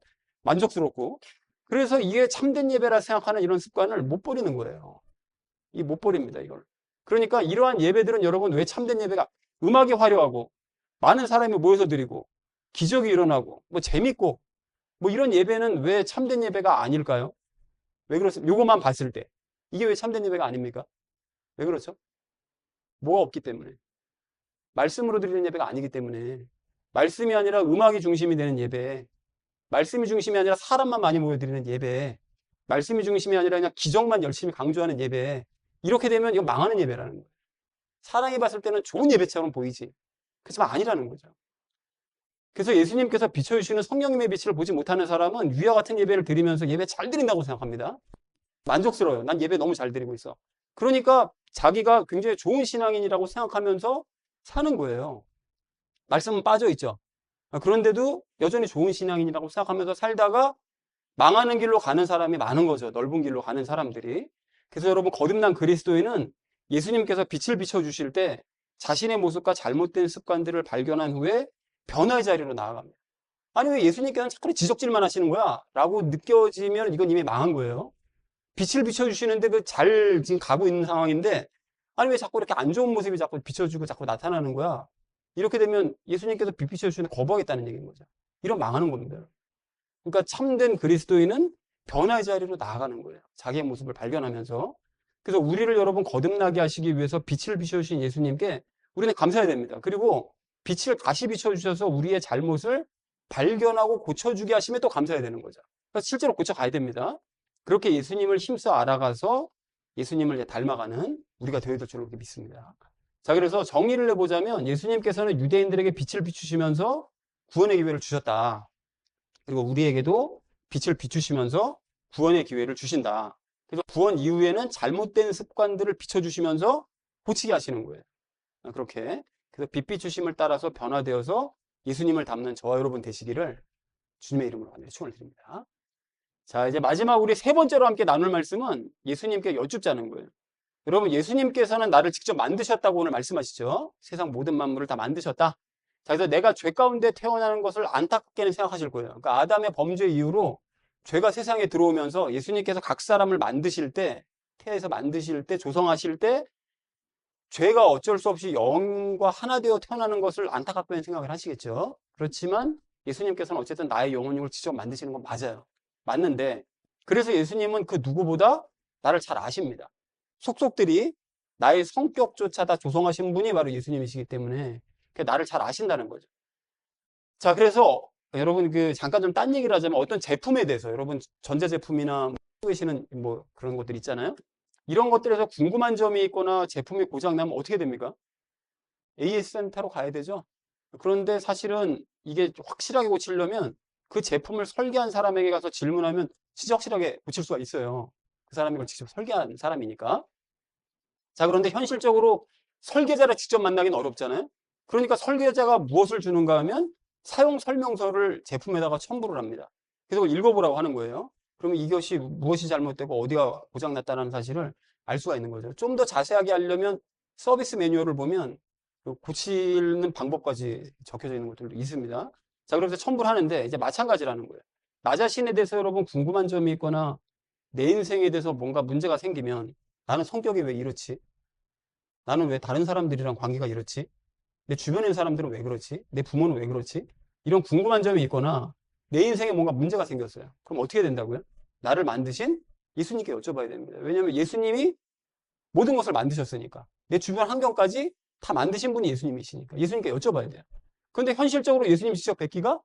만족스럽고. 그래서 이게 참된 예배라 생각하는 이런 습관을 못 버리는 거예요. 이 못 버립니다, 이걸. 그러니까 이러한 예배들은 여러분 왜 참된 예배가 음악이 화려하고 많은 사람이 모여서 드리고 기적이 일어나고 뭐 재밌고 뭐 이런 예배는 왜 참된 예배가 아닐까요? 왜 그렇습니까? 요것만 봤을 때 이게 왜 참된 예배가 아닙니까? 왜 그렇죠? 뭐가 없기 때문에. 말씀으로 드리는 예배가 아니기 때문에. 말씀이 아니라 음악이 중심이 되는 예배, 말씀이 중심이 아니라 사람만 많이 모여드리는 예배, 말씀이 중심이 아니라 그냥 기적만 열심히 강조하는 예배, 이렇게 되면 이거 망하는 예배라는 거예요. 사람이 봤을 때는 좋은 예배처럼 보이지. 그렇지만 아니라는 거죠. 그래서 예수님께서 비춰주시는 성령님의 빛을 보지 못하는 사람은 위와 같은 예배를 드리면서 예배 잘 드린다고 생각합니다. 만족스러워요. 난 예배 너무 잘 드리고 있어. 그러니까 자기가 굉장히 좋은 신앙인이라고 생각하면서 사는 거예요. 말씀은 빠져 있죠. 그런데도 여전히 좋은 신앙인이라고 생각하면서 살다가 망하는 길로 가는 사람이 많은 거죠. 넓은 길로 가는 사람들이. 그래서 여러분 거듭난 그리스도인은 예수님께서 빛을 비춰주실 때 자신의 모습과 잘못된 습관들을 발견한 후에 변화의 자리로 나아갑니다. 아니 왜 예수님께서는 자꾸 지적질만 하시는 거야? 라고 느껴지면 이건 이미 망한 거예요. 빛을 비춰주시는데 그 잘 지금 가고 있는 상황인데 아니 왜 자꾸 이렇게 안 좋은 모습이 자꾸 비춰주고 자꾸 나타나는 거야? 이렇게 되면 예수님께서 빛 비춰주시는 거부하겠다는 얘기인 거죠. 이런 망하는 겁니다. 그러니까 참된 그리스도인은 변화의 자리로 나아가는 거예요. 자기의 모습을 발견하면서. 그래서 우리를 여러분 거듭나게 하시기 위해서 빛을 비춰주신 예수님께 우리는 감사해야 됩니다. 그리고 빛을 다시 비춰주셔서 우리의 잘못을 발견하고 고쳐주게 하시면 또 감사해야 되는 거죠. 그래서 실제로 고쳐가야 됩니다. 그렇게 예수님을 힘써 알아가서 예수님을 닮아가는 우리가 되어야 될 줄로 믿습니다. 자, 그래서 정리를 해보자면 예수님께서는 유대인들에게 빛을 비추시면서 구원의 기회를 주셨다. 그리고 우리에게도 빛을 비추시면서 구원의 기회를 주신다. 그래서 구원 이후에는 잘못된 습관들을 비춰주시면서 고치게 하시는 거예요. 그렇게. 그래서 빛 비추심을 따라서 변화되어서 예수님을 닮는 저와 여러분 되시기를 주님의 이름으로 간절히 축원을 드립니다. 자, 이제 마지막 우리 세 번째로 함께 나눌 말씀은 예수님께 여쭙자는 거예요. 여러분, 예수님께서는 나를 직접 만드셨다고 오늘 말씀하시죠. 세상 모든 만물을 다 만드셨다. 자, 그래서 내가 죄 가운데 태어나는 것을 안타깝게는 생각하실 거예요. 그러니까 아담의 범죄 이후로 죄가 세상에 들어오면서 예수님께서 각 사람을 만드실 때, 태에서 만드실 때, 조성하실 때 죄가 어쩔 수 없이 영과 하나 되어 태어나는 것을 안타깝게는 생각을 하시겠죠. 그렇지만 예수님께서는 어쨌든 나의 영혼을 직접 만드시는 건 맞아요. 맞는데 그래서 예수님은 그 누구보다 나를 잘 아십니다. 속속들이 나의 성격조차 다 조성하신 분이 바로 예수님이시기 때문에 나를 잘 아신다는 거죠. 자, 그래서 여러분 잠깐 좀 딴 얘기를 하자면 어떤 제품에 대해서 여러분 전자제품이나 계시는 뭐 그런 것들 있잖아요. 이런 것들에서 궁금한 점이 있거나 제품이 고장 나면 어떻게 됩니까? AS 센터로 가야 되죠. 그런데 사실은 이게 확실하게 고치려면 그 제품을 설계한 사람에게 가서 질문하면 진짜 확실하게 고칠 수가 있어요. 그 사람이 그걸 직접 설계한 사람이니까. 자, 그런데 현실적으로 설계자를 직접 만나기는 어렵잖아요. 그러니까 설계자가 무엇을 주는가 하면 사용 설명서를 제품에다가 첨부를 합니다. 그래서 그걸 읽어보라고 하는 거예요. 그러면 이것이 무엇이 잘못되고 어디가 고장났다는 사실을 알 수가 있는 거죠. 좀 더 자세하게 하려면 서비스 매뉴얼을 보면 그 고치는 방법까지 적혀져 있는 것들도 있습니다. 자, 그래서 첨부를 하는데 이제 마찬가지라는 거예요. 나 자신에 대해서 여러분 궁금한 점이 있거나 내 인생에 대해서 뭔가 문제가 생기면 나는 성격이 왜 이렇지? 나는 왜 다른 사람들이랑 관계가 이렇지? 내 주변에 있는 사람들은 왜 그렇지? 내 부모는 왜 그렇지? 이런 궁금한 점이 있거나 내 인생에 뭔가 문제가 생겼어요. 그럼 어떻게 된다고요? 나를 만드신 예수님께 여쭤봐야 됩니다. 왜냐하면 예수님이 모든 것을 만드셨으니까. 내 주변 환경까지 다 만드신 분이 예수님이시니까. 예수님께 여쭤봐야 돼요. 그런데 현실적으로 예수님 직접 뵙기가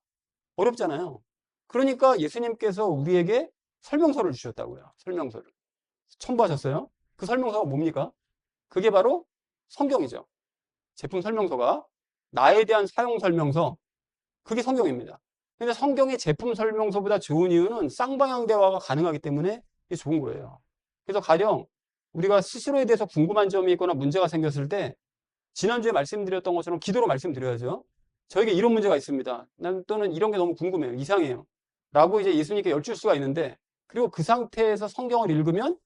어렵잖아요. 그러니까 예수님께서 우리에게 설명서를 주셨다고요. 설명서를. 첨부하셨어요. 그 설명서가 뭡니까? 그게 바로 성경이죠. 제품 설명서가 나에 대한 사용 설명서, 그게 성경입니다. 근데 성경의 제품 설명서보다 좋은 이유는 쌍방향 대화가 가능하기 때문에 이게 좋은 거예요. 그래서 가령 우리가 스스로에 대해서 궁금한 점이 있거나 문제가 생겼을 때 지난주에 말씀드렸던 것처럼 기도로 말씀드려야죠. 저에게 이런 문제가 있습니다. 또는 이런 게 너무 궁금해요. 이상해요. 라고 이제 예수님께 여쭐 수가 있는데, 그리고 그 상태에서 성경을 읽으면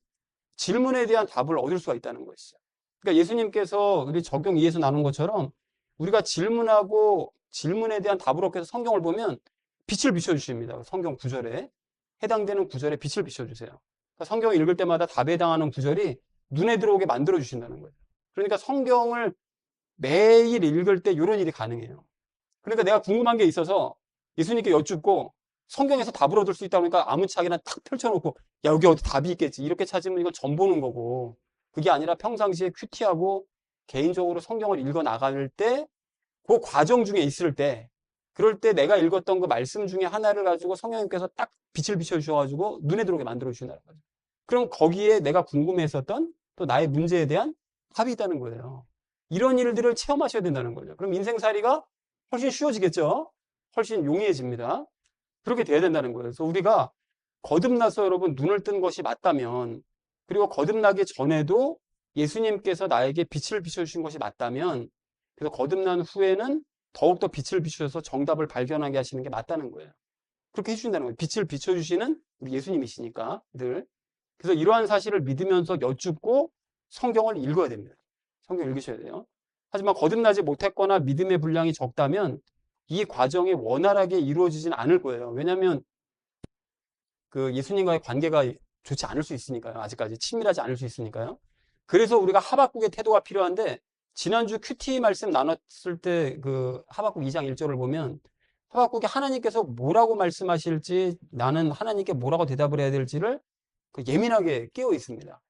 질문에 대한 답을 얻을 수가 있다는 것이죠. 그러니까 예수님께서 우리 적용 2에서 나눈 것처럼 우리가 질문하고 질문에 대한 답을 얻기 위해서 성경을 보면 빛을 비춰주십니다. 성경 구절에 해당되는 구절에 빛을 비춰주세요. 그러니까 성경을 읽을 때마다 답에 해당하는 구절이 눈에 들어오게 만들어 주신다는 거예요. 그러니까 성경을 매일 읽을 때 이런 일이 가능해요. 그러니까 내가 궁금한 게 있어서 예수님께 여쭙고 성경에서 답을 얻을 수 있다 보니까 아무짝에나 탁 펼쳐놓고 야 여기 어디 답이 있겠지 이렇게 찾으면 이건 점 보는 거고, 그게 아니라 평상시에 큐티하고 개인적으로 성경을 읽어 나갈 때 그 과정 중에 있을 때, 그럴 때 내가 읽었던 그 말씀 중에 하나를 가지고 성령님께서 딱 빛을 비춰주셔가지고 눈에 들어오게 만들어 주신다는 거죠. 그럼 거기에 내가 궁금했었던 또 나의 문제에 대한 답이 있다는 거예요. 이런 일들을 체험하셔야 된다는 거죠. 그럼 인생살이가 훨씬 쉬워지겠죠. 훨씬 용이해집니다. 그렇게 돼야 된다는 거예요. 그래서 우리가 거듭나서 여러분 눈을 뜬 것이 맞다면, 그리고 거듭나기 전에도 예수님께서 나에게 빛을 비춰주신 것이 맞다면, 그래서 거듭난 후에는 더욱더 빛을 비추셔서 정답을 발견하게 하시는 게 맞다는 거예요. 그렇게 해주신다는 거예요. 빛을 비춰주시는 우리 예수님이시니까 늘. 그래서 이러한 사실을 믿으면서 여쭙고 성경을 읽어야 됩니다. 성경 읽으셔야 돼요. 하지만 거듭나지 못했거나 믿음의 분량이 적다면 이 과정이 원활하게 이루어지지는 않을 거예요. 왜냐하면 그 예수님과의 관계가 좋지 않을 수 있으니까요. 아직까지 친밀하지 않을 수 있으니까요. 그래서 우리가 하박국의 태도가 필요한데, 지난주 큐티 말씀 나눴을 때 그 하박국 2장 1절을 보면 하박국이 하나님께서 뭐라고 말씀하실지, 나는 하나님께 뭐라고 대답을 해야 될지를 그 예민하게 깨어 있습니다.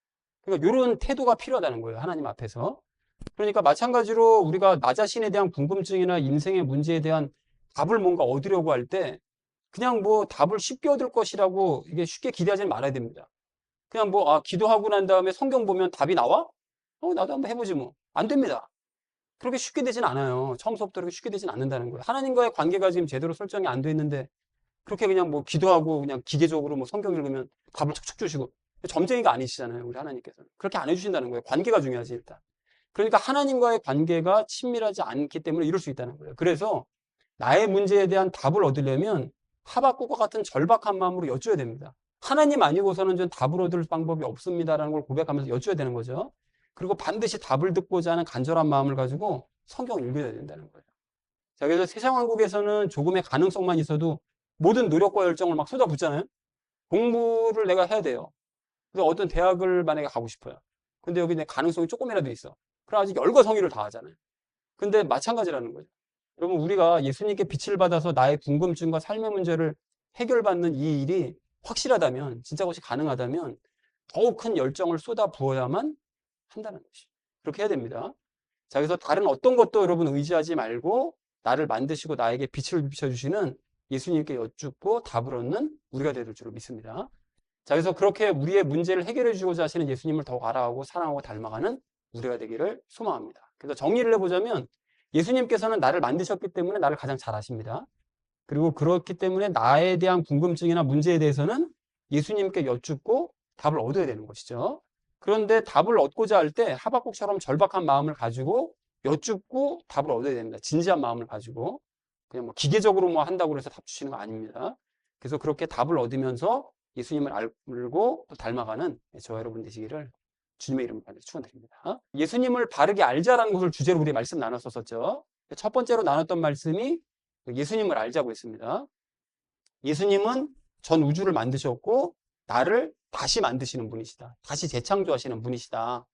그러니까 이런 태도가 필요하다는 거예요. 하나님 앞에서. 그러니까 마찬가지로 우리가 나 자신에 대한 궁금증이나 인생의 문제에 대한 답을 뭔가 얻으려고 할 때 그냥 뭐 답을 쉽게 얻을 것이라고 이게 쉽게 기대하지는 말아야 됩니다. 그냥 뭐 기도하고 난 다음에 성경 보면 답이 나와? 나도 한번 해보지 뭐. 안 됩니다. 그렇게 쉽게 되진 않아요. 처음부터 그렇게 쉽게 되진 않는다는 거예요. 하나님과의 관계가 지금 제대로 설정이 안 돼 있는데 그렇게 그냥 뭐 기도하고 그냥 기계적으로 뭐 성경 읽으면 답을 척척 주시고, 점쟁이가 아니시잖아요. 우리 하나님께서는. 그렇게 안 해주신다는 거예요. 관계가 중요하지 일단. 그러니까 하나님과의 관계가 친밀하지 않기 때문에 이럴 수 있다는 거예요. 그래서 나의 문제에 대한 답을 얻으려면 하박국과 같은 절박한 마음으로 여쭈어야 됩니다. 하나님 아니고서는 전 답을 얻을 방법이 없습니다라는 걸 고백하면서 여쭈어야 되는 거죠. 그리고 반드시 답을 듣고자 하는 간절한 마음을 가지고 성경을 읽어야 된다는 거예요. 자, 그래서 세상왕국에서는 조금의 가능성만 있어도 모든 노력과 열정을 막 쏟아붓잖아요. 공부를 내가 해야 돼요. 그래서 어떤 대학을 만약에 가고 싶어요. 근데 여기 내 가능성이 조금이라도 있어. 그럼 아직 열과 성의를 다하잖아요. 근데 마찬가지라는 거죠. 여러분, 우리가 예수님께 빛을 받아서 나의 궁금증과 삶의 문제를 해결받는 이 일이 확실하다면, 진짜 그것이 가능하다면 더욱 큰 열정을 쏟아 부어야만 한다는 것이. 그렇게 해야 됩니다. 자, 그래서 다른 어떤 것도 여러분 의지하지 말고 나를 만드시고 나에게 빛을 비춰주시는 예수님께 여쭙고 답을 얻는 우리가 될 줄을 믿습니다. 자, 그래서 그렇게 우리의 문제를 해결해 주고자 하시는 예수님을 더욱 알아가고 사랑하고 닮아가는 우리가 되기를 소망합니다. 그래서 정리를 해보자면 예수님께서는 나를 만드셨기 때문에 나를 가장 잘 아십니다. 그리고 그렇기 때문에 나에 대한 궁금증이나 문제에 대해서는 예수님께 여쭙고 답을 얻어야 되는 것이죠. 그런데 답을 얻고자 할 때 하박국처럼 절박한 마음을 가지고 여쭙고 답을 얻어야 됩니다. 진지한 마음을 가지고 그냥 뭐 기계적으로 뭐 한다고 해서 답 주시는 거 아닙니다. 그래서 그렇게 답을 얻으면서 예수님을 알고 또 닮아가는 저와 여러분 되시기를 주님의 이름으로 축원드립니다. 예수님을 바르게 알자라는 것을 주제로 우리 말씀 나눴었죠. 첫 번째로 나눴던 말씀이 예수님을 알자고 했습니다. 예수님은 전 우주를 만드셨고 나를 다시 만드시는 분이시다. 다시 재창조하시는 분이시다.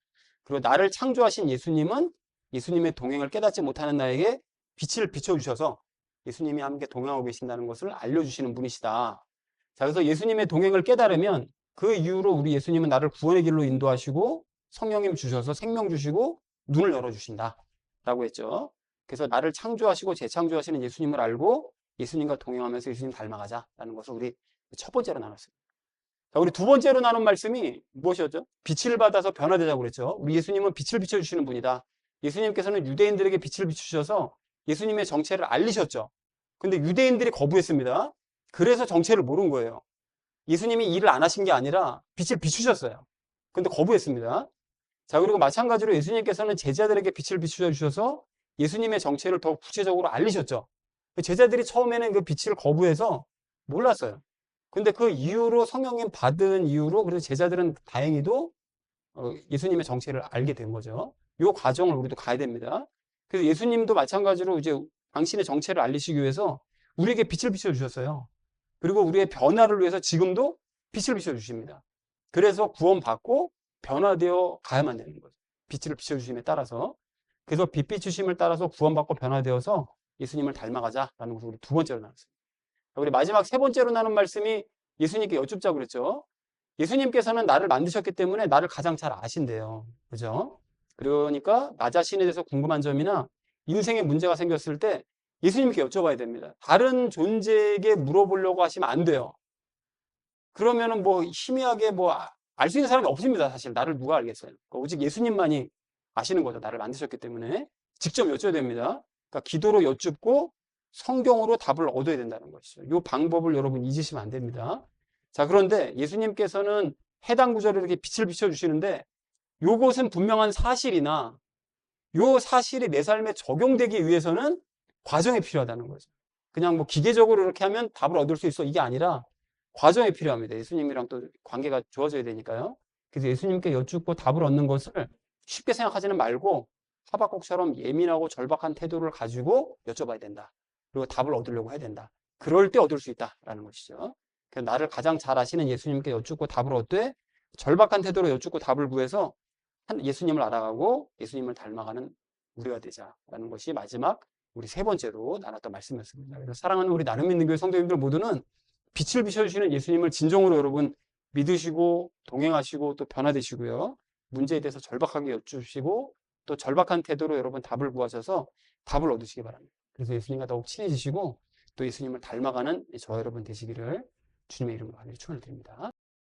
그리고 나를 창조하신 예수님은 예수님의 동행을 깨닫지 못하는 나에게 빛을 비춰주셔서 예수님이 함께 동행하고 계신다는 것을 알려주시는 분이시다. 자, 그래서 예수님의 동행을 깨달으면 그 이후로 우리 예수님은 나를 구원의 길로 인도하시고 성령님 주셔서 생명 주시고 눈을 열어주신다 라고 했죠. 그래서 나를 창조하시고 재창조하시는 예수님을 알고 예수님과 동행하면서 예수님 닮아가자라는 것을 우리 첫 번째로 나눴습니다. 자, 우리 두 번째로 나눈 말씀이 무엇이었죠? 빛을 받아서 변화되자고 그랬죠. 우리 예수님은 빛을 비춰주시는 분이다. 예수님께서는 유대인들에게 빛을 비추셔서 예수님의 정체를 알리셨죠. 근데 유대인들이 거부했습니다. 그래서 정체를 모른 거예요. 예수님이 일을 안 하신 게 아니라 빛을 비추셨어요. 근데 거부했습니다. 자, 그리고 마찬가지로 예수님께서는 제자들에게 빛을 비추어 주셔서 예수님의 정체를 더욱 구체적으로 알리셨죠. 제자들이 처음에는 그 빛을 거부해서 몰랐어요. 근데 그 이후로 성령님 받은 이후로 그래서 제자들은 다행히도 예수님의 정체를 알게 된 거죠. 이 과정을 우리도 가야 됩니다. 그래서 예수님도 마찬가지로 이제 당신의 정체를 알리시기 위해서 우리에게 빛을 비춰 주셨어요. 그리고 우리의 변화를 위해서 지금도 빛을 비춰 주십니다. 그래서 구원받고 변화되어 가야만 되는 거죠. 빛을 비춰 주심에 따라서. 그래서 빛 비추심을 따라서 구원받고 변화되어서 예수님을 닮아가자라는 것을 우리 두 번째로 나눴습니다. 우리 마지막 세 번째로 나눈 말씀이 예수님께 여쭙자고 그랬죠. 예수님께서는 나를 만드셨기 때문에 나를 가장 잘 아신대요. 그죠? 그러니까 나 자신에 대해서 궁금한 점이나 인생에 문제가 생겼을 때 예수님께 여쭤봐야 됩니다. 다른 존재에게 물어보려고 하시면 안 돼요. 그러면은 뭐 희미하게 뭐 알 수 있는 사람이 없습니다. 사실 나를 누가 알겠어요. 오직 예수님만이 아시는 거죠. 나를 만드셨기 때문에 직접 여쭤야 됩니다. 그러니까 기도로 여쭙고 성경으로 답을 얻어야 된다는 것이죠. 이 방법을 여러분 잊으시면 안 됩니다. 자, 그런데 예수님께서는 해당 구절에 이렇게 빛을 비춰주시는데 이것은 분명한 사실이나 이 사실이 내 삶에 적용되기 위해서는 과정이 필요하다는 거죠. 그냥 뭐 기계적으로 이렇게 하면 답을 얻을 수 있어. 이게 아니라 과정이 필요합니다. 예수님이랑 또 관계가 좋아져야 되니까요. 그래서 예수님께 여쭙고 답을 얻는 것을 쉽게 생각하지는 말고 하박국처럼 예민하고 절박한 태도를 가지고 여쭤봐야 된다. 그리고 답을 얻으려고 해야 된다. 그럴 때 얻을 수 있다라는 것이죠. 그래서 나를 가장 잘 아시는 예수님께 여쭙고 답을 얻되 절박한 태도로 여쭙고 답을 구해서 예수님을 알아가고 예수님을 닮아가는 우리가 되자라는 것이 마지막 우리 세 번째로 나눴던 말씀이었습니다. 그래서 사랑하는 우리 나름 믿는 교회 성도님들 모두는 빛을 비춰주시는 예수님을 진정으로 여러분 믿으시고 동행하시고 또 변화되시고요. 문제에 대해서 절박하게 여쭈시고 또 절박한 태도로 여러분 답을 구하셔서 답을 얻으시기 바랍니다. 그래서 예수님과 더욱 친해지시고 또 예수님을 닮아가는 저와 여러분 되시기를 주님의 이름으로 간절히 축원을 드립니다.